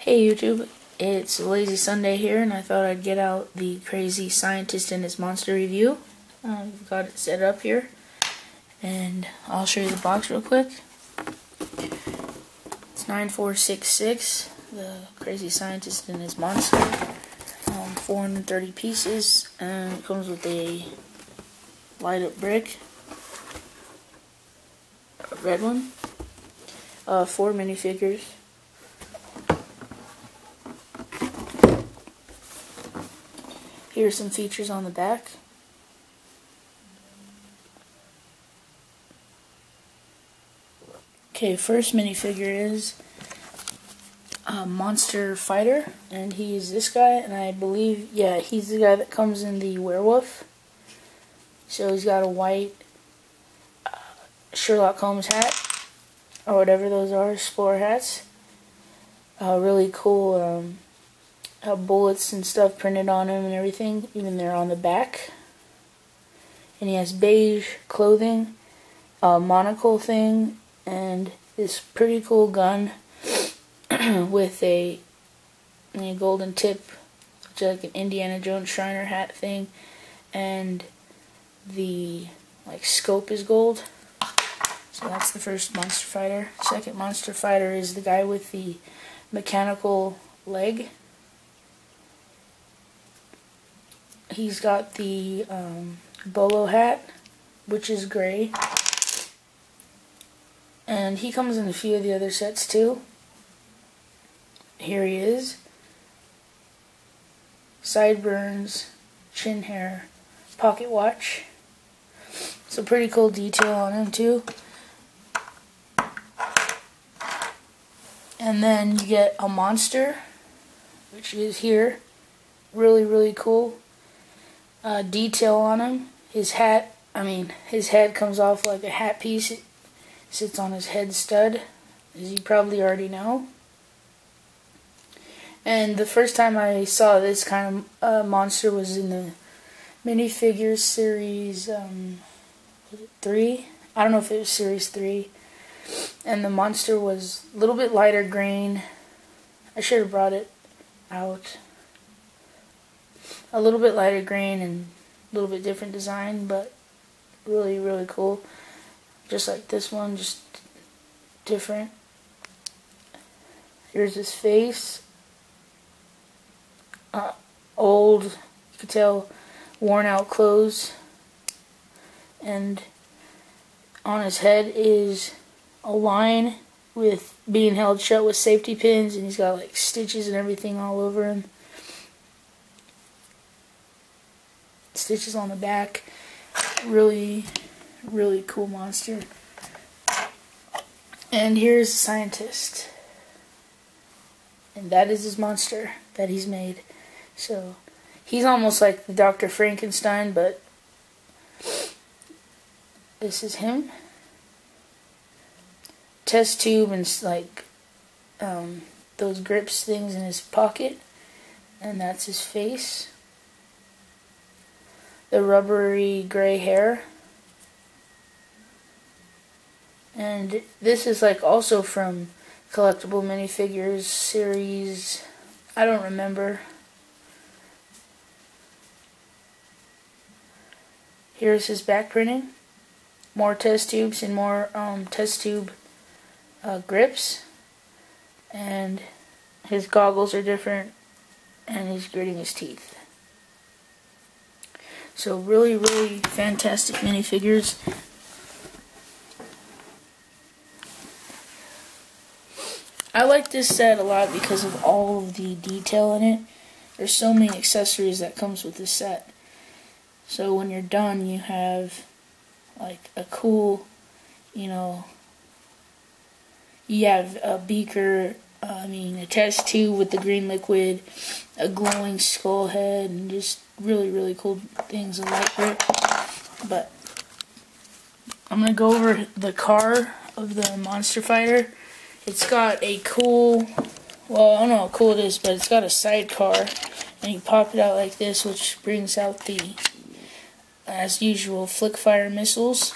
Hey YouTube, it's Lazy Sunday here, and I thought I'd get out the Crazy Scientist and His Monster review. I've got it set up here, and I'll show you the box real quick. It's 9466, the Crazy Scientist and His Monster, 430 pieces, and it comes with a light up brick, a red one, 4 minifigures. Here are some features on the back. Okay, first minifigure is a monster fighter, and he's this guy, and I believe, yeah, he's the guy that comes in the werewolf. So he's got a white Sherlock Holmes hat, or whatever those are, explorer hats. Really cool bullets and stuff printed on him and everything, even they're on the back. And he has beige clothing, a monocle thing, and this pretty cool gun with a golden tip, which is like an Indiana Jones Shriner hat thing, and the scope is gold. So that's the first monster fighter. Second monster fighter is the guy with the mechanical leg. He's got the bolo hat, which is gray, and he comes in a few of the other sets too. Here he is. Sideburns, chin hair, pocket watch. So pretty cool detail on him too. And then you get a monster, which is here. Really cool. Detail on him. His hat, his head comes off like a hat piece. It sits on his head stud, as you probably already know. And the first time I saw this kind of monster was in the Minifigures series 3. I don't know if it was series 3. And the monster was a little bit lighter green. I should have brought it out. A little bit lighter green and a little bit different design, but really cool. Just like this one, just different. Here's his face. Old, you can tell, worn out clothes. And on his head is a line with being held shut with safety pins, and he's got stitches and everything all over him. Stitches on the back. Really cool monster. And here's the scientist, and that is his monster that he's made. So he's almost like the Dr. Frankenstein, but this is him. Test tube and those grips things in his pocket, and that's his face. The rubbery gray hair. And this is also from Collectible Minifigures series, I don't remember. Here's his back printing. More test tubes and more test tube grips. And his goggles are different, and he's gritting his teeth. So really fantastic minifigures. I like this set a lot because of all of the detail in it. There's so many accessories that comes with this set. So when you're done, you have a cool, you have a beaker, a test tube with the green liquid, a glowing skull head, and just really cool things, a light grip. But I'm going to go over the car of the monster fighter. It's got a cool, well, I don't know how cool it is, but it's got a sidecar, and you pop it out like this, which brings out the, as usual, flick fire missiles.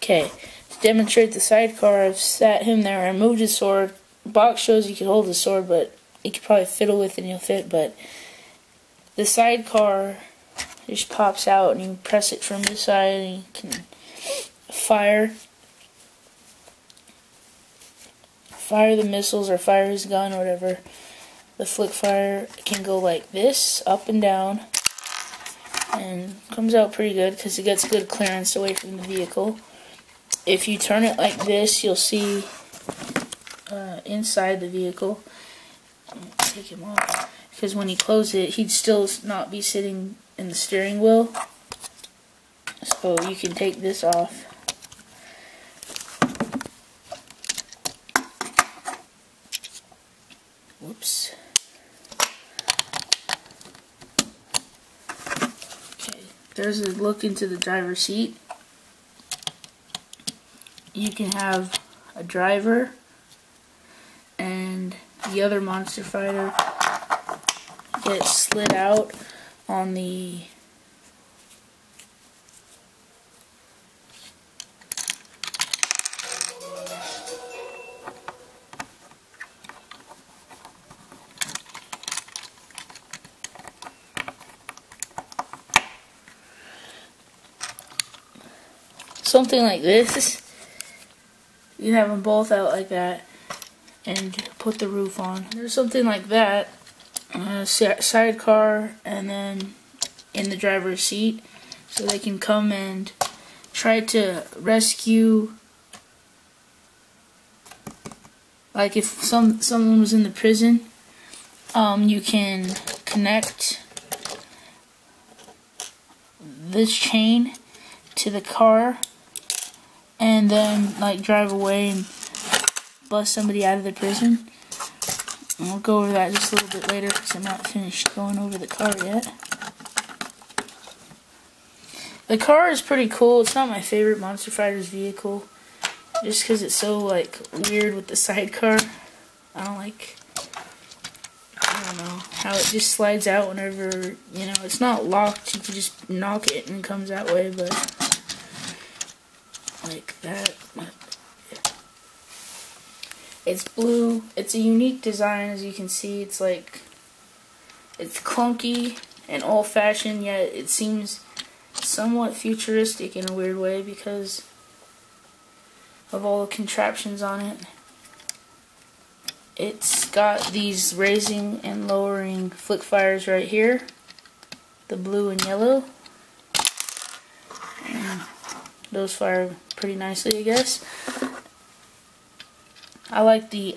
Okay, to demonstrate the sidecar, I've sat him there. I moved his sword. The box shows you can hold his sword, but you could probably fiddle with it and you'll fit. But the sidecar just pops out, and you press it from this side, and you can fire the missiles or fire his gun or whatever. The flick fire can go like this, up and down, and comes out pretty good because it gets good clearance away from the vehicle. If you turn it like this, you'll see inside the vehicle. I'm going to take him off because when you close it, he'd still not be sitting in the steering wheel. So you can take this off. Whoops. Okay, there's a look into the driver's seat. You can have a driver and the other monster fighter get slid out on the something like this. You have them both out like that and put the roof on. There's something like that, sidecar, and then in the driver's seat, so they can come and try to rescue. Like if someone was in the prison, you can connect this chain to the car and then like drive away and bust somebody out of the prison. And we'll go over that just a little bit later because I'm not finished going over the car yet. The car is pretty cool. It's not my favorite Monster Fighters vehicle just because it's so like weird with the sidecar. I don't know how it just slides out whenever, you know, it's not locked. You can just knock it and it comes that way, but like that. It's blue. It's a unique design, as you can see. It's like, it's clunky and old-fashioned, yet it seems somewhat futuristic in a weird way because of all the contraptions on it. It's got these raising and lowering flick fires right here, the blue and yellow, and those fire pretty nicely, I guess. I like the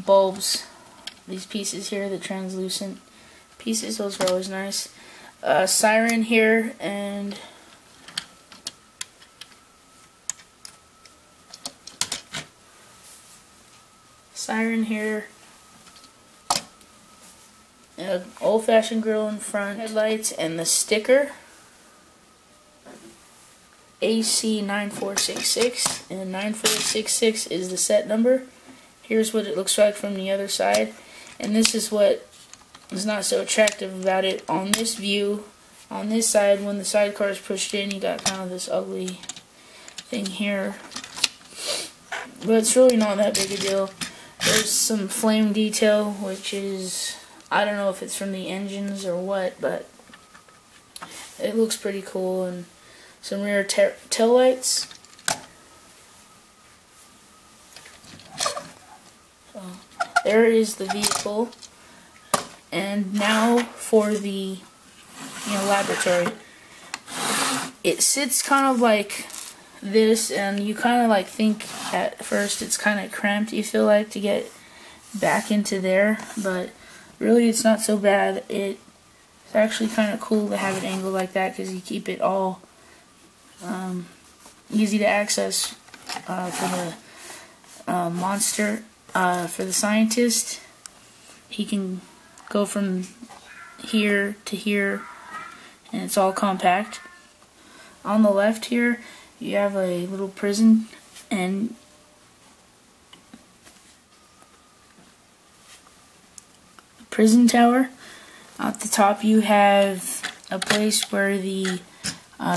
bulbs, these pieces here, the translucent pieces, those are always nice. Siren here, and siren here, an old-fashioned grill in front, headlights, and the sticker AC9466, and 9466 is the set number. Here's what it looks like from the other side, and this is what is not so attractive about it. On this view, on this side, when the sidecar is pushed in, you got kind of this ugly thing here, but it's really not that big a deal. There's some flame detail, which is, I don't know if it's from the engines or what, but it looks pretty cool. And some rear tail lights. So, there is the vehicle. And now for the laboratory. It sits kind of like this, and you kind of like think at first it's kind of cramped, you feel like, to get back into there, but really it's not so bad. It's actually kind of cool to have it angled like that because you keep it all easy to access for the monster. For the scientist, he can go from here to here, and it's all compact. On the left here, you have a little prison and prison tower. At the top, you have a place where the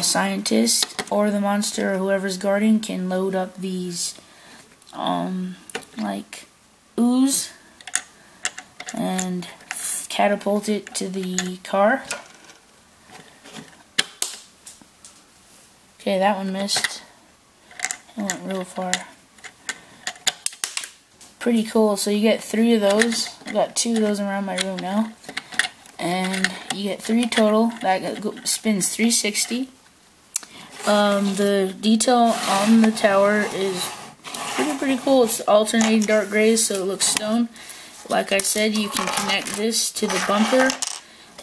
scientist or the monster or whoever's guarding can load up these like ooze and catapult it to the car. Okay, that one missed. It went real far. Pretty cool. So you get 3 of those. I got 2 of those around my room now. And you get 3 total. That spins 360. The detail on the tower is pretty cool. It's alternating dark grays, so it looks stone. Like I said, you can connect this to the bumper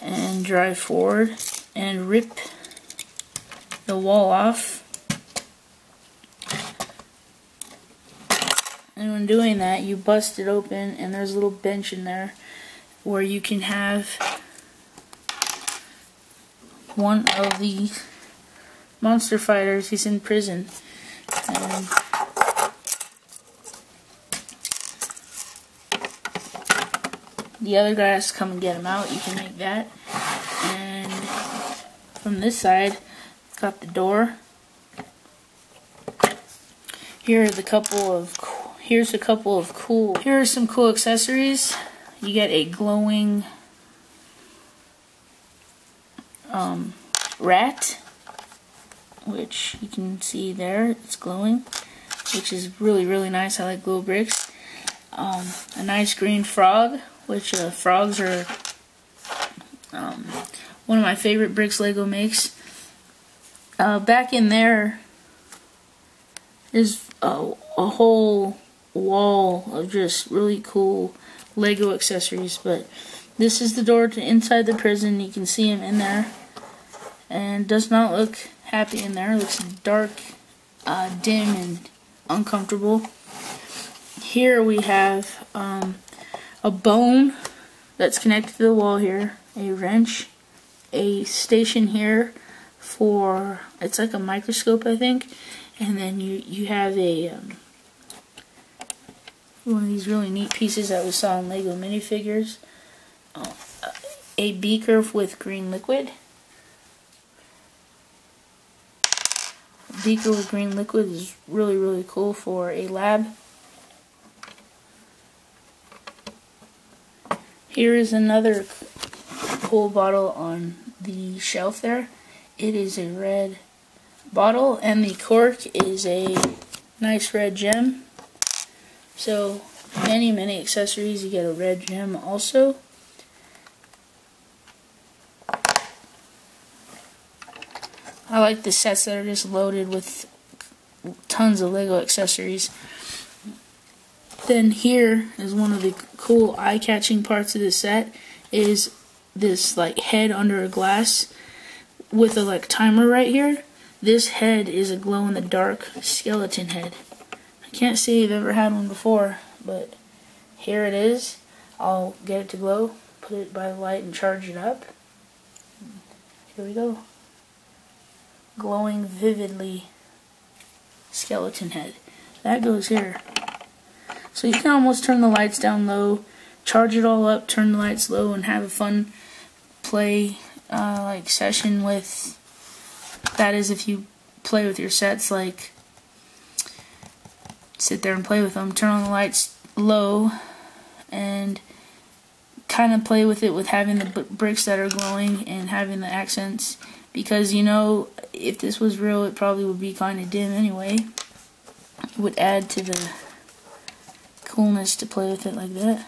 and drive forward and rip the wall off. And when doing that, you bust it open, and there's a little bench in there where you can have one of the monster fighters. He's in prison. And the other guy has to come and get him out. You can make that. And from this side, got the door. Here are some cool accessories. You get a glowing rat, which you can see there. It's glowing, which is really nice. I like glow bricks. A nice green frog, which frogs are one of my favorite bricks Lego makes. Back in there is a whole wall of just really cool Lego accessories, but this is the door to inside the prison. You can see him in there, and does not look happy in there. It looks dark, dim, and uncomfortable. Here we have a bone that's connected to the wall here, a wrench, a station here for, it's like a microscope, I think, and then you have a one of these really neat pieces that we saw in Lego Minifigures, a beaker with green liquid. A beaker with green liquid is really cool for a lab. Here is another cool bottle on the shelf there. It is a red bottle, and the cork is a nice red gem. So many accessories. You get a red gem also. I like the sets that are just loaded with tons of Lego accessories. Then here is one of the cool eye-catching parts of the set, is this like head under a glass with a like timer right here. This head is a glow-in-the-dark skeleton head. I can't say I've ever had one before, but here it is. I'll get it to glow, put it by the light, and charge it up. Here we go. Glowing vividly skeleton head. That goes here. So you can almost turn the lights down low, charge it all up, turn the lights low, and have a fun play like session with. That is, if you play with your sets, like sit there and play with them, turn on the lights low, and kind of play with it with having the bricks that are glowing and having the accents, because you know, if this was real, it probably would be kind of dim anyway. It would add to the coolness to play with it like that.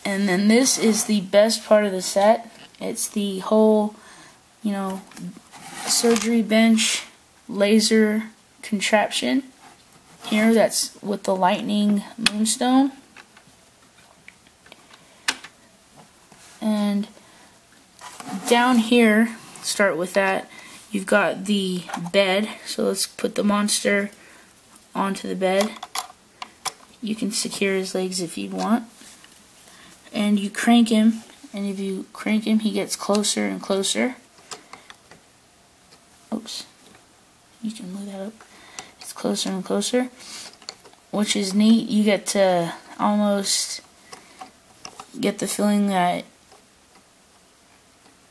And then this is the best part of the set. It's the whole, you know, surgery bench laser contraption here. That's with the lightning moonstone. And down here, start with that, you've got the bed. So let's put the monster onto the bed. You can secure his legs if you want. And you crank him, and if you crank him, he gets closer and closer. Oops. You can move that up. It's closer and closer, which is neat. You get to almost get the feeling that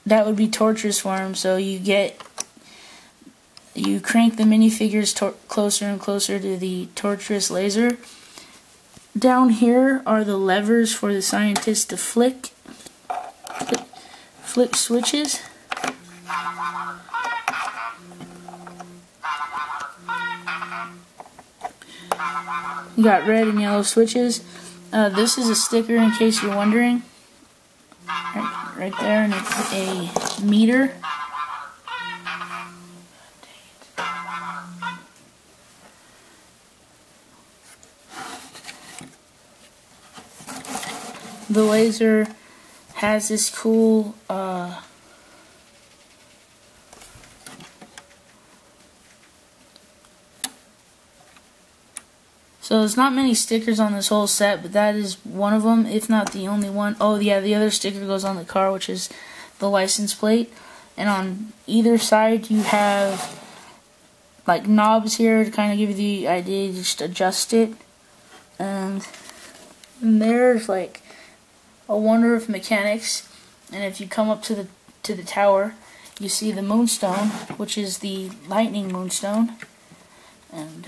that would be torturous for him. So you crank the minifigures closer and closer to the torturous laser. Down here are the levers for the scientist to flip switches. You got red and yellow switches. This is a sticker in case you're wondering. Right there, and it's a meter. The laser has this cool so there's not many stickers on this whole set, but that is one of them, if not the only one. Oh yeah, the other sticker goes on the car, which is the license plate. And on either side you have like knobs here to kind of give you the idea, you just adjust it. And there's like a wonder of mechanics. And if you come up to the tower, you see the moonstone, which is the lightning moonstone. And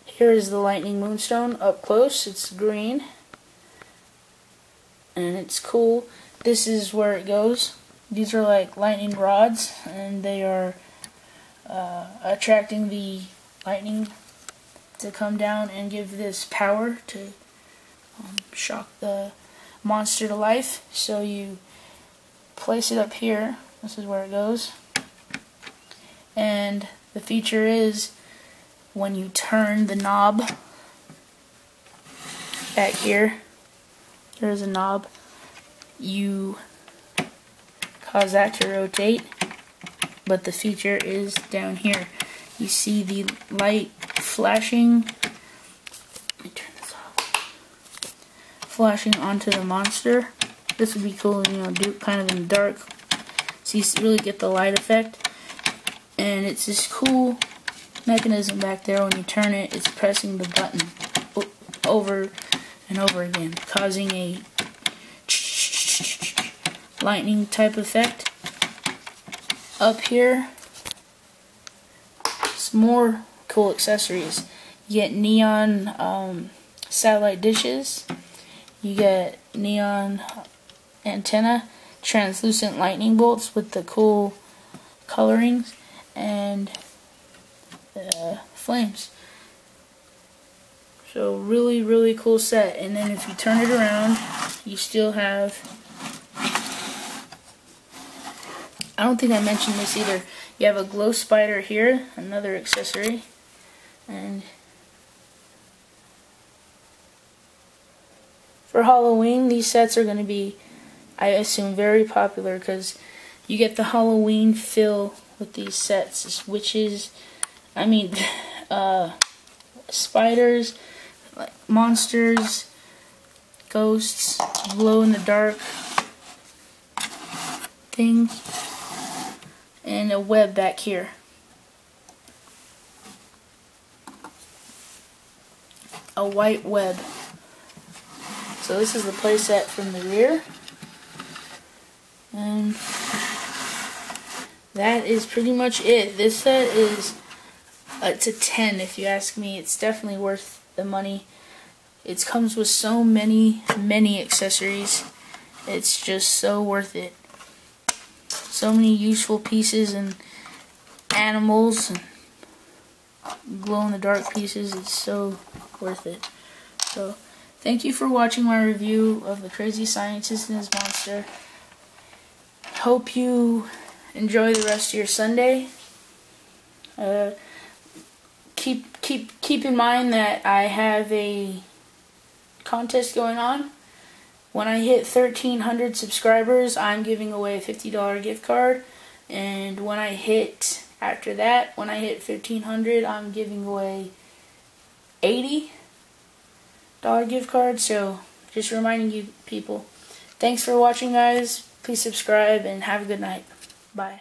here is the lightning moonstone up close. It's green and it's cool. This is where it goes. These are like lightning rods, and they are attracting the lightning to come down and give this power to shock the monster to life. So you place it up here. This is where it goes. And the feature is, when you turn the knob back here, there's a knob, you cause that to rotate, but the feature is down here. You see the light flashing, let me turn this off, flashing onto the monster. This would be cool, you know, do kind of in the dark, so you really get the light effect. And it's this cool mechanism back there. When you turn it, it's pressing the button over and over again, causing a lightning type effect. Up here, some more cool accessories. You get neon satellite dishes, you get neon antenna, translucent lightning bolts with the cool colorings, and flames. So really cool set. And then if you turn it around, you still have, I don't think I mentioned this either, you have a glow spider here, another accessory. And for Halloween, these sets are going to be, I assume, very popular, because you get the Halloween feel with these sets. It's witches, spiders, like monsters, ghosts, glow in the dark things, and a web back here. A white web. So this is the playset from the rear. And that is pretty much it. This set is, it's a 10 if you ask me. It's definitely worth the money. It comes with so many accessories. It's just so worth it. So many useful pieces and animals and glow-in-the-dark pieces. It's so worth it. So, thank you for watching my review of the Crazy Scientist and his monster. Hope you enjoy the rest of your Sunday. Keep in mind that I have a contest going on. When I hit 1,300 subscribers, I'm giving away a $50 gift card. And when I hit, after that, when I hit 1,500, I'm giving away $80 gift card. So, just reminding you people. Thanks for watching, guys. Please subscribe and have a good night. Bye.